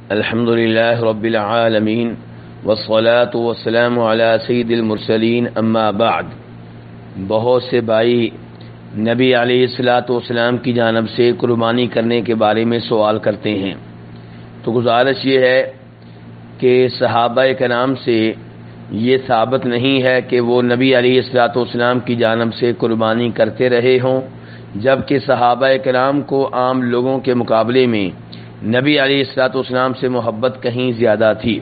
الحمدللہ رب العالمین والصلاة والسلام علی سید المرسلین اما بعد۔ بہت سے بھائی نبی علیہ الصلاۃ والسلام کی جانب سے قربانی کرنے کے بارے میں سوال کرتے ہیں، تو گزارش یہ ہے کہ صحابہ کرام سے یہ ثابت نہیں ہے کہ وہ نبی علیہ الصلاۃ والسلام کی جانب سے قربانی کرتے رہے ہوں، جبکہ صحابہ کرام کو عام لوگوں کے مقابلے میں نبی علیہ الصلاۃ والسلام سے محبت کہیں زیادہ تھی۔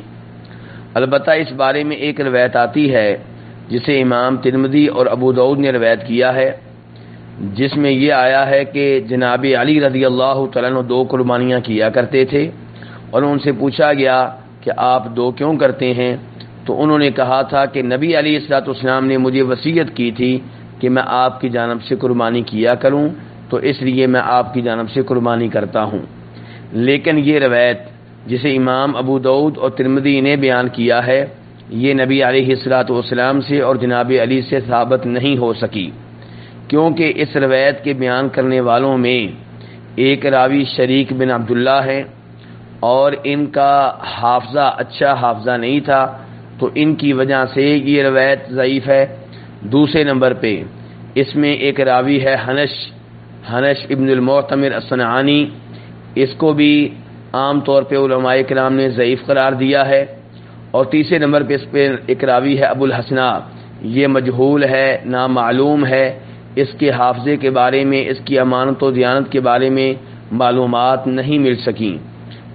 البتہ اس بارے میں ایک روایت آتی ہے جسے امام ترمذی اور ابو داؤد نے روایت کیا ہے، جس میں یہ آیا ہے کہ جناب علی رضی اللہ تعالیٰ عنہ 2 قربانیاں کیا کرتے تھے، اور ان سے پوچھا گیا کہ آپ 2 کیوں کرتے ہیں؟ تو انہوں نے کہا تھا کہ نبی علیہ الصلاۃ والسلام نے مجھے وصیت کی تھی کہ میں آپ کی جانب سے قربانی کیا کروں، تو اس لیے میں آپ کی جانب سے قربانی کرتا ہوں۔ لیکن یہ روایت جسے امام ابو داؤد اور ترمذی نے بیان کیا ہے، یہ نبی علیہ الصلاۃ والسلام سے اور جناب علی سے ثابت نہیں ہو سکی، کیونکہ اس روایت کے بیان کرنے والوں میں ایک راوی شریک بن عبداللہ ہے، اور ان کا اچھا حافظہ نہیں تھا، تو ان کی وجہ سے یہ روایت ضعیف ہے۔ دوسرے نمبر پہ اس میں ایک راوی ہے حنش ابن المعتمر الصنعانی، اس کو بھی عام طور پہ علماء کرام نے ضعیف قرار دیا ہے۔ اور تیسرے نمبر پہ اس پہ ایک راوی ہے ابو الحسنہ، یہ مجہول ہے، نامعلوم ہے، اس کے حافظے کے بارے میں، اس کی امانت و دیانت کے بارے میں معلومات نہیں مل سکیں،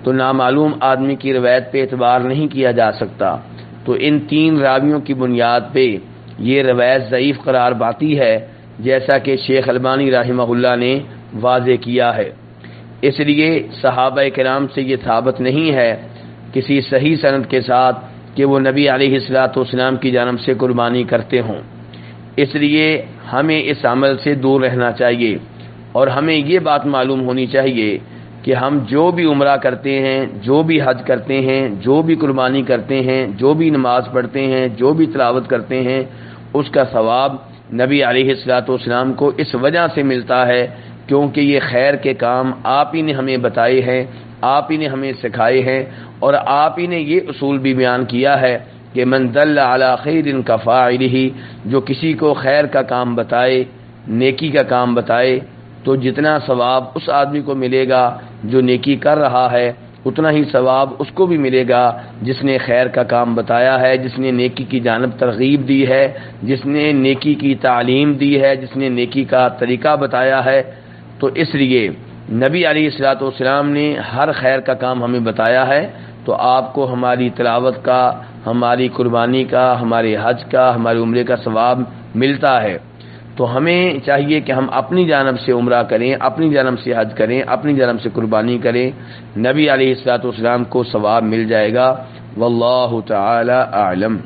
تو نامعلوم آدمی کی روایت پہ اعتبار نہیں کیا جا سکتا۔ تو ان 3 راویوں کی بنیاد پہ یہ روایت ضعیف قرار پاتی ہے، جیسا کہ شیخ البانی رحمہ اللہ نے واضح کیا ہے۔ اس لیے صحابہ کرام سے یہ ثابت نہیں ہے کسی صحیح سند کے ساتھ کہ وہ نبی علیہ الصلاۃ والسلام کی جانب سے قربانی کرتے ہوں۔ اس لیے ہمیں اس عمل سے دور رہنا چاہیے، اور ہمیں یہ بات معلوم ہونی چاہیے کہ ہم جو بھی عمرہ کرتے ہیں، جو بھی حج کرتے ہیں، جو بھی قربانی کرتے ہیں، جو بھی نماز پڑھتے ہیں، جو بھی تلاوت کرتے ہیں، اس کا ثواب نبی علیہ الصلاۃ والسلام کو اس وجہ سے ملتا ہے کیونکہ یہ خیر کے کام آپ ہی نے ہمیں بتائے ہیں، آپ ہی نے ہمیں سکھائے ہیں، اور آپ ہی نے یہ اصول بھی بیان کیا ہے کہ من دل علی خیر کفاعلہ، جو کسی کو خیر کا کام بتائے، نیکی کا کام بتائے، تو جتنا ثواب اس آدمی کو ملے گا جو نیکی کر رہا ہے، اتنا ہی ثواب اس کو بھی ملے گا جس نے خیر کا کام بتایا ہے، جس نے نیکی کی جانب ترغیب دی ہے، جس نے نیکی کی تعلیم دی ہے، جس نے نیکی کا طریقہ بتایا ہے۔ تو اس لیے نبی علیہ الصلاۃ والسلام نے ہر خیر کا کام ہمیں بتایا ہے، تو آپ کو ہماری تلاوت کا، ہماری قربانی کا، ہمارے حج کا، ہمارے عمرے کا ثواب ملتا ہے۔ تو ہمیں چاہیے کہ ہم اپنی جانب سے عمرہ کریں، اپنی جانب سے حج کریں، اپنی جانب سے قربانی کریں، نبی علیہ الصلاۃ والسلام کو ثواب مل جائے گا۔ واللہ تعالی اعلم۔